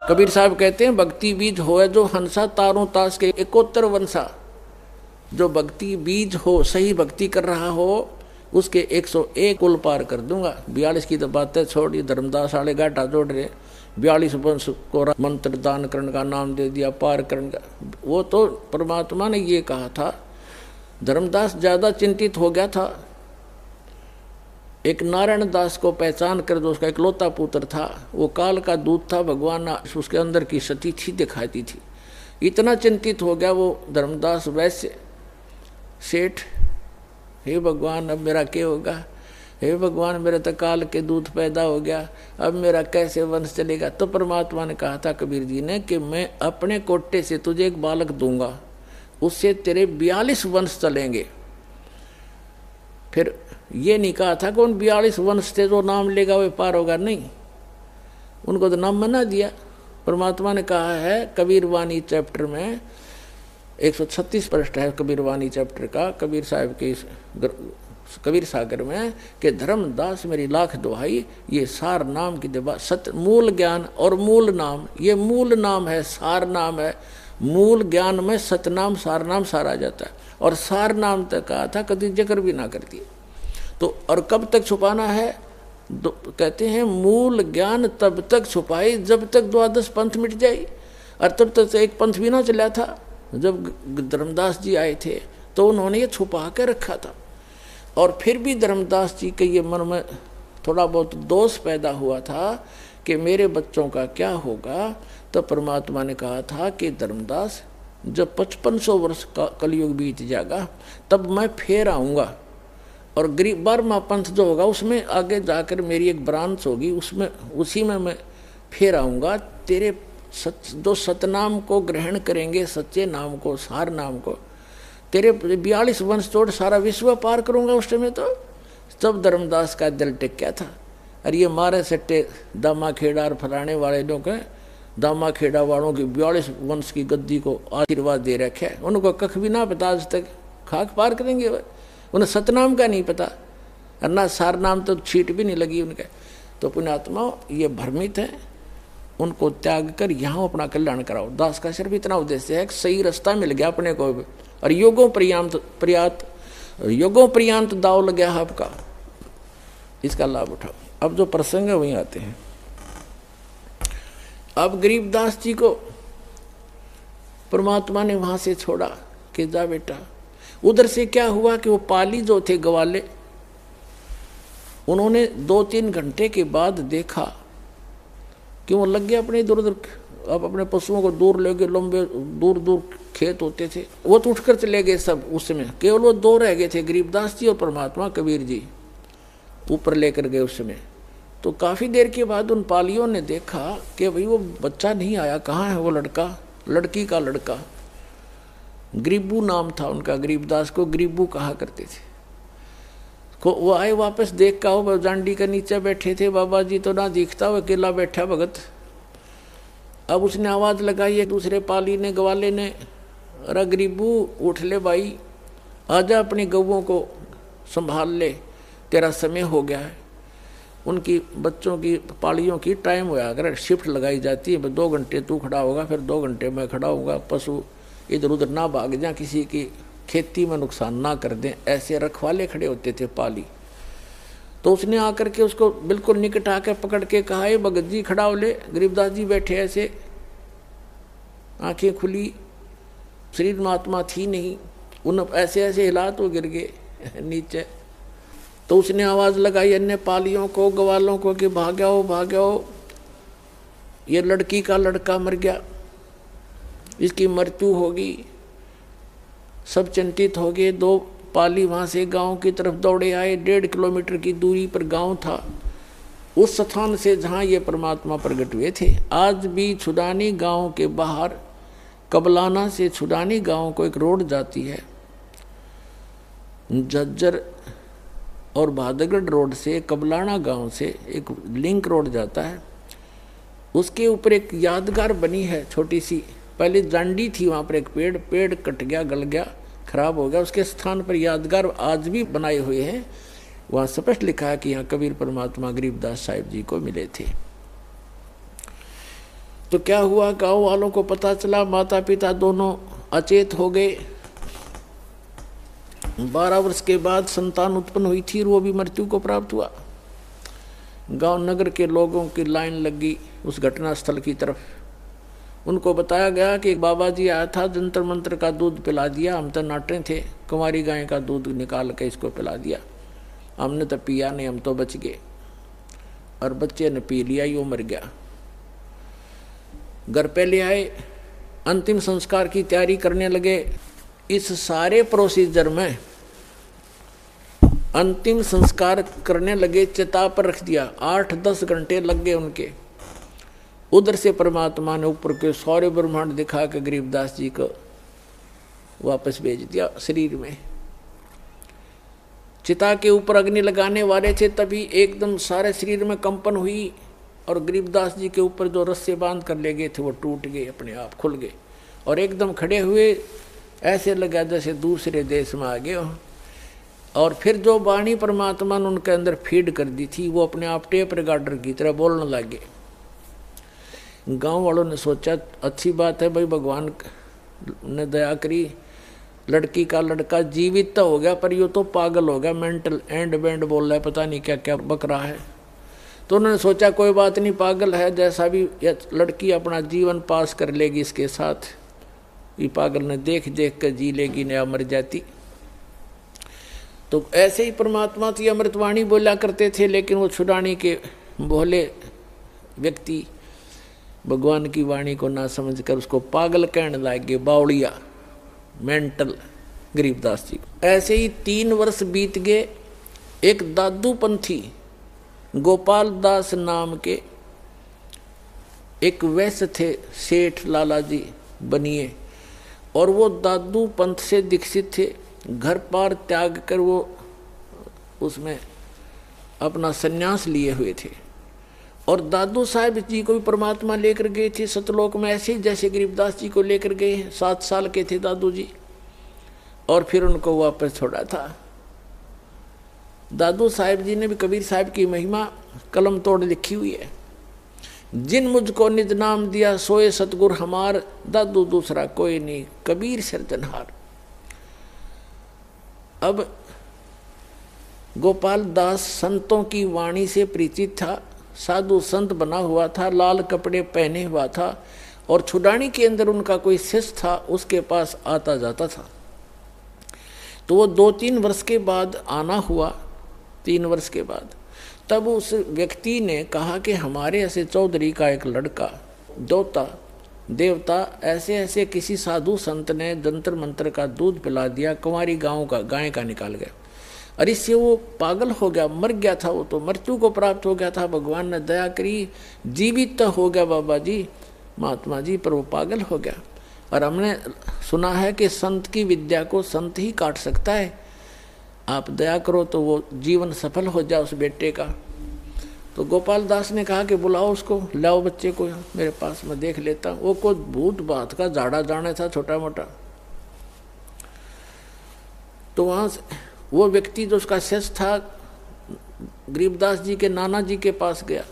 कबीर साहब कहते हैं भक्ति बीज होए जो हंसा तारों तास के 71 वंशा। जो भक्ति बीज हो, सही भक्ति कर रहा हो, उसके 101 कुल पार कर दूंगा। 42 की तो बातें छोड़ी, धर्मदास वाले गाटा जोड़ रहे। 42 वंश को मंत्र दान करने का नाम दे दिया, पार करने का। वो तो परमात्मा ने ये कहा था। धर्मदास ज्यादा चिंतित हो गया था। एक नारायण दास को पहचान कर, जो उसका इकलौता पुत्र था, वो काल का दूत था, भगवान उसके अंदर की सती थी, दिखाती थी। इतना चिंतित हो गया वो धर्मदास वैसे सेठ, हे भगवान अब मेरा क्या होगा, हे भगवान मेरा तो काल के दूत पैदा हो गया, अब मेरा कैसे वंश चलेगा। तो परमात्मा ने कहा था कबीर जी ने कि मैं अपने कोटे से तुझे एक बालक दूंगा, उससे तेरे 42 वंश चलेंगे। फिर ये नहीं कहा था कि उन 42 वंश से जो नाम लेगा वे पार होगा, नहीं, उनको तो नाम मना दिया। परमात्मा ने कहा है कबीर वाणी चैप्टर में 136 पृष्ठ है कबीर वाणी चैप्टर का, कबीर साहब के कबीर सागर में, कि धर्मदास मेरी लाख दुहाई, ये सार नाम की दबा सत्य मूल ज्ञान और मूल नाम, ये मूल नाम है, सार नाम है। मूल ज्ञान में सतनाम सार नाम सार आ जाता है। और सार नाम तक कहा था, कभी जिक्र भी ना करती। तो और कब तक छुपाना है, कहते हैं मूल ज्ञान तब तक छुपाई जब तक 12 पंथ मिट जाए। और तब तक एक पंथ भी ना चला था। जब धर्मदास जी आए थे तो उन्होंने ये छुपा के रखा था। और फिर भी धर्मदास जी के ये मन में थोड़ा बहुत दोष पैदा हुआ था कि मेरे बच्चों का क्या होगा। तो परमात्मा ने कहा था कि धर्मदास जब 5500 वर्ष का कलयुग बीत जाएगा तब मैं फिर आऊँगा, और गरीब 12वां पंथ जो होगा उसमें आगे जाकर मेरी एक ब्रांच होगी, उसमें उसी में मैं फिर आऊँगा। तेरे जो सतनाम को ग्रहण करेंगे, सच्चे नाम को, सार नाम को, तेरे 42 वंश तोड़ सारा विश्व पार करूँगा उस समय। तो तब धर्मदास का दिल टिक गया था। अरे ये मारे सट्टे दामा खेड़ा और फलाने वाले लोग हैं, दामा खेड़ा वालों की 42 वंश की गद्दी को आशीर्वाद दे रखे है, उनको कख भी ना पता आज तक, खाक पार करेंगे वह। उन्हें सतनाम का नहीं पता, और ना सार नाम तो छीट भी नहीं लगी उनके। तो पुण्यात्मा ये भ्रमित है, उनको त्याग कर यहाँ अपना कल्याण कराओ। दास का सिर्फ इतना उद्देश्य है कि सही रास्ता मिल गया अपने को, और योगों पर्यांत दाव लग गया आपका, इसका लाभ उठाओ। अब जो प्रसंग है वहीं आते हैं। अब गरीबदास जी को परमात्मा ने वहां से छोड़ा कि जा बेटा। उधर से क्या हुआ कि वो पाली जो थे ग्वाले, उन्होंने 2-3 घंटे के बाद देखा कि वो लग गया अपने इधर उधर। अब अपने पशुओं को दूर ले गए, लंबे दूर दूर खेत होते थे, वो तो उठकर चले गए सब। उस समय केवल वो 2 रह गए थे, गरीबदास जी और परमात्मा कबीर जी ऊपर लेकर गए उस समय। तो काफ़ी देर के बाद उन पालियों ने देखा कि भाई वो बच्चा नहीं आया, कहाँ है वो लड़का, लड़की का लड़का। गरीबू नाम था उनका, गरीबदास को गरीबू कहा करते थे। वो आए वापस, देख का हो जांडी के नीचे बैठे थे, बाबा जी तो ना दिखता, वो अकेला बैठा भगत। अब उसने आवाज़ लगाई है दूसरे पाली ने, ग्वाले ने, अरे गरीबू उठ ले भाई, आजा अपनी गौओं को संभाल ले, तेरा समय हो गया है। उनकी बच्चों की पालियों की टाइम होया, अगर शिफ्ट लगाई जाती है, 2 घंटे तू खड़ा होगा, फिर 2 घंटे मैं खड़ा होऊंगा, पशु इधर उधर ना भाग जाए, किसी की खेती में नुकसान ना कर दें, ऐसे रखवाले खड़े होते थे पाली। तो उसने आकर के उसको बिल्कुल निकट आकर पकड़ के कहा, ये भगत जी खड़ा हो ले। गरीबदास जी बैठे ऐसे, आंखें खुली, शरीर में आत्मा थी नहीं, उन ऐसे ऐसे हिला तो गिर गए नीचे। तो उसने आवाज़ लगाई अन्य पालियों को, ग्वालों को कि भाग्याओ भाग्याओ, ये लड़की का लड़का मर गया, इसकी मृत्यु होगी। सब चिंतित हो गए। 2 पाली वहाँ से गांव की तरफ दौड़े आए। 1.5 किलोमीटर की दूरी पर गांव था, उस स्थान से जहाँ ये परमात्मा प्रकट हुए थे। आज भी छुडानी गांव के बाहर, कबलाना से छुडानी गांव को एक रोड जाती है, झज्जर और भादगढ़ रोड से कबलाना गांव से एक लिंक रोड जाता है। उसके ऊपर एक यादगार बनी है छोटी सी, पहले जांडी थी, वहाँ पर एक पेड़ कट गया, गल गया, खराब हो गया, उसके स्थान पर यादगार आज भी बनाए हुए हैं। वहाँ स्पष्ट लिखा है कि यहाँ कबीर परमात्मा गरीबदास साहिब जी को मिले थे। तो क्या हुआ, गांव वालों को पता चला, माता पिता दोनों अचेत हो गए। 12 वर्ष के बाद संतान उत्पन्न हुई थी और वो भी मृत्यु को प्राप्त हुआ। गांव नगर के लोगों की लाइन लगी उस घटना स्थल की तरफ। उनको बताया गया कि एक बाबा जी आया था, जंतर मंत्र का दूध पिला दिया, हम तो नाटे थे, कुंवारी गाय का दूध निकाल के इसको पिला दिया, हमने तो पिया नहीं, हम तो बच गए। और बच्चे ने पी लिया, यो मर गया। घर पे ले आए, अंतिम संस्कार की तैयारी करने लगे। इस सारे प्रोसीजर में अंतिम संस्कार करने लगे, चिता पर रख दिया, 8-10 घंटे लग गए उनके। उधर से परमात्मा ने ऊपर के सारे ब्रह्मांड दिखा के गरीबदास जी को वापस भेज दिया शरीर में। चिता के ऊपर अग्नि लगाने वाले थे, तभी एकदम सारे शरीर में कंपन हुई और गरीबदास जी के ऊपर जो रस्से बांध कर ले गए थे वो टूट गए, अपने आप खुल गए और एकदम खड़े हुए। ऐसे लगा जैसे दूसरे देश में आ गए हो। और फिर जो वाणी परमात्मा ने उनके अंदर फीड कर दी थी, वो अपने आप टेप रिकॉर्डर की तरह बोलने लगे। गांव वालों ने सोचा अच्छी बात है भाई, भगवान ने दया करी, लड़की का लड़का जीवित तो हो गया, पर ये तो पागल हो गया, मेंटल एंड बैंड बोल रहा है, पता नहीं क्या क्या बक रहा है। तो उन्होंने सोचा कोई बात नहीं, पागल है, जैसा भी लड़की अपना जीवन पास कर लेगी इसके साथ, ये पागल ने देख देख कर जी लेगी, नया मर जाती। तो ऐसे ही परमात्मा की अमृतवाणी बोला करते थे, लेकिन वो छुड़ाने के भोले व्यक्ति भगवान की वाणी को ना समझकर उसको पागल कहने लगे, बावड़िया, मेंटल गरीबदास जी। ऐसे ही 3 वर्ष बीत गए। एक दादू पंथी गोपाल दास नाम के एक वैश्य थे, सेठ लाला जी बनिए, और वो दादू पंथ से दीक्षित थे। घर पार त्याग कर वो उसमें अपना संन्यास लिए हुए थे। और दादू साहब जी को भी परमात्मा लेकर गए थे सतलोक में, ऐसे ही जैसे गरीबदास जी को लेकर गए। 7 साल के थे दादू जी, और फिर उनको वापस छोड़ा था। दादू साहब जी ने भी कबीर साहब की महिमा कलम तोड़ लिखी हुई है। जिन मुझको निज नाम दिया सोए सतगुर हमार, दादू दूसरा कोई नहीं, कबीर सिरजनहार। अब गोपाल दास संतों की वाणी से परिचित था, साधु संत बना हुआ था, लाल कपड़े पहने हुआ था, और छुड़ानी के अंदर उनका कोई शिष्य था, उसके पास आता जाता था। तो वो 2-3 वर्ष के बाद आना हुआ, 3 वर्ष के बाद, तब उस व्यक्ति ने कहा कि हमारे ऐसे चौधरी का एक लड़का दोता देवता ऐसे ऐसे किसी साधु संत ने जंतर मंत्र का दूध पिला दिया, कुंवारी गाय का निकाल गया, और इससे वो पागल हो गया, मर गया था, वो तो मृत्यु को प्राप्त हो गया था। भगवान ने दया करी, जीवित तो हो गया बाबा जी, महात्मा जी, पर वो पागल हो गया। और हमने सुना है कि संत की विद्या को संत ही काट सकता है, आप दया करो तो वो जीवन सफल हो जाए उस बेटे का। तो गोपाल दास ने कहा कि बुलाओ उसको, लाओ बच्चे को मेरे पास, मैं देख लेता हूँ। वो कोई भूत बात का झाड़ा जाने था छोटा मोटा। तो वहाँ से वो व्यक्ति जो उसका शिष्य था गरीबदास जी के नाना जी के पास गया,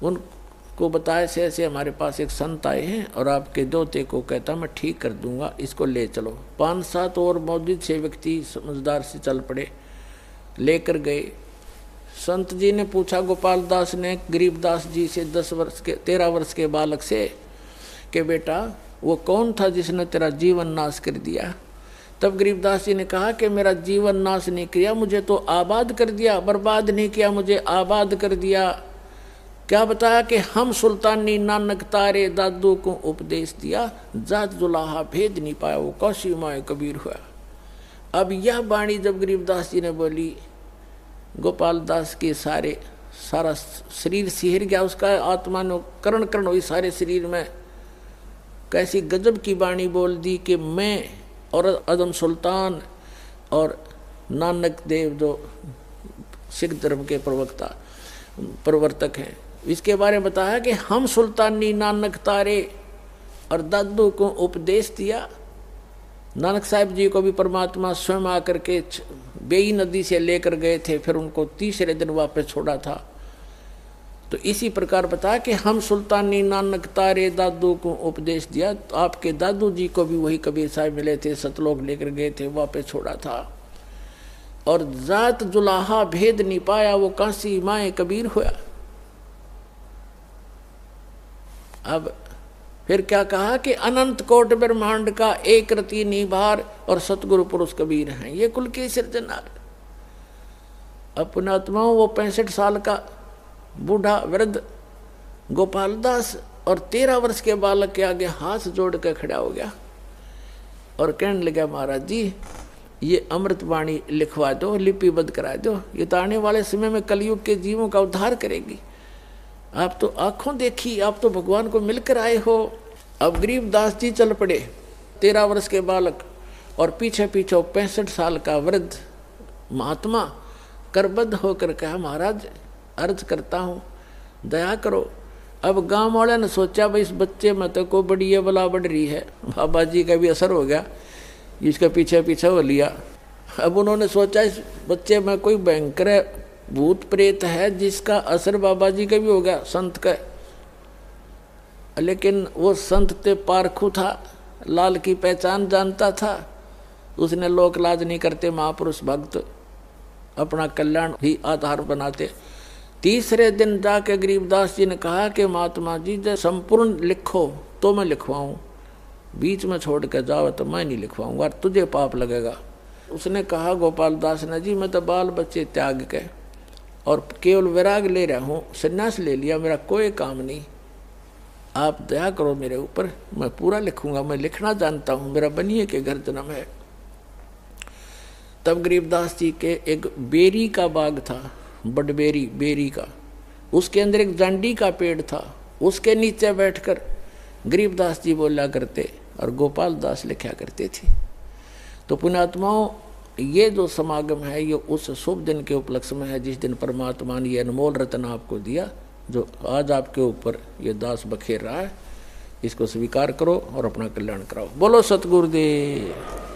उनको बताया से ऐसे हमारे पास एक संत आए हैं और आपके दोते को कहता मैं ठीक कर दूंगा, इसको ले चलो। 5-7 और मौजूद से व्यक्ति समझदार से चल पड़े, लेकर गए। संत जी ने पूछा गोपाल दास ने गरीबदास जी से 13 वर्ष के बालक से कि बेटा वो कौन था जिसने तेरा जीवन नाश कर दिया? तब गरीबदास जी ने कहा कि मेरा जीवन नाश नहीं किया, मुझे तो आबाद कर दिया, बर्बाद नहीं किया, मुझे आबाद कर दिया। क्या बताया कि हम सुल्तानी नानक तारे दादू को उपदेश दिया, जात जुलाहा भेद नहीं पाया, वो कौशी माए कबीर हुआ। अब यह वाणी जब गरीबदास जी ने बोली, गोपाल दास के सारा शरीर सिहर गया, उसका आत्मा ने करण हुई सारे शरीर में। कैसी गजब की वाणी बोल दी कि मैं और अदम सुल्तान और नानक देव जो सिख धर्म के प्रवर्तक हैं, इसके बारे में बताया कि हम सुल्तानी नानक तारे और दादू को उपदेश दिया। नानक साहब जी को भी परमात्मा स्वयं आकर के बेई नदी से लेकर गए थे, फिर उनको तीसरे दिन वापस छोड़ा था। तो इसी प्रकार बता कि हम सुल्तानी नानक तारे दादू को उपदेश दिया। तो आपके दादू जी को भी वही कबीर साहब मिले थे, सतलोक लेकर गए थे, वापस छोड़ा था। और जात जुलाहा भेद नहीं पाया, वो कांसी माए कबीर हुआ। अब फिर क्या कहा कि अनंत कोट ब्रह्मांड का एक रति निभार और सतगुरु पुरुष कबीर हैं, ये कुल के सिरजनहार। अपनात्माओं वो 65 साल का बूढ़ा वृद्ध गोपाल दास और 13 वर्ष के बालक के आगे हाथ जोड़ कर खड़ा हो गया और कहने लगा, महाराज जी ये अमृतवाणी लिखवा दो, लिपिबद्ध करा दो, ये तो आने वाले समय में कलयुग के जीवों का उद्धार करेगी। आप तो आंखों देखी, आप तो भगवान को मिलकर आए हो। अब गरीबदास जी चल पड़े, 13 वर्ष के बालक और पीछे पीछे 65 साल का वृद्ध महात्मा करबद्ध होकर कहा, महाराज अर्ज करता हूँ दया करो। अब गांव वाले ने सोचा भाई इस बच्चे में तो को बड़ी ये बला बढ़ रही है, बाबा जी का भी असर हो गया, इसका पीछे पीछे हो लिया। अब उन्होंने सोचा इस बच्चे में कोई भयंकर भूत प्रेत है जिसका असर बाबा जी का भी हो गया, संत का। लेकिन वो संत ते पारखू था, लाल की पहचान जानता था, उसने लोक लाज नहीं करते, महापुरुष भक्त अपना कल्याण ही आधार बनाते। तीसरे दिन जाके गरीबदास जी ने कहा कि महात्मा जी जब संपूर्ण लिखो तो मैं लिखवाऊं, बीच में छोड़ के जाओ तो मैं नहीं लिखवाऊंगा, तुझे पाप लगेगा। उसने कहा गोपाल दास ने, जी मैं तो बाल बच्चे त्याग के और केवल वैराग ले रहा हूँ, संन्यास ले लिया, मेरा कोई काम नहीं, आप दया करो मेरे ऊपर, मैं पूरा लिखूंगा, मैं लिखना जानता हूँ, मेरा बनिए के घर जन्म है। तब गरीबदास जी के एक बेरी का बाग था, बडबेरी बेरी का, उसके अंदर एक जांडी का पेड़ था, उसके नीचे बैठकर गरीबदास जी बोला करते और गोपाल दास लिखा करते थे। तो पुण्यात्माओं ये जो समागम है ये उस शुभ दिन के उपलक्ष्य में है जिस दिन परमात्मा ने ये अनमोल रत्न आपको दिया, जो आज आपके ऊपर ये दास बखेर रहा है। इसको स्वीकार करो और अपना कल्याण कराओ। बोलो सतगुरुदेव।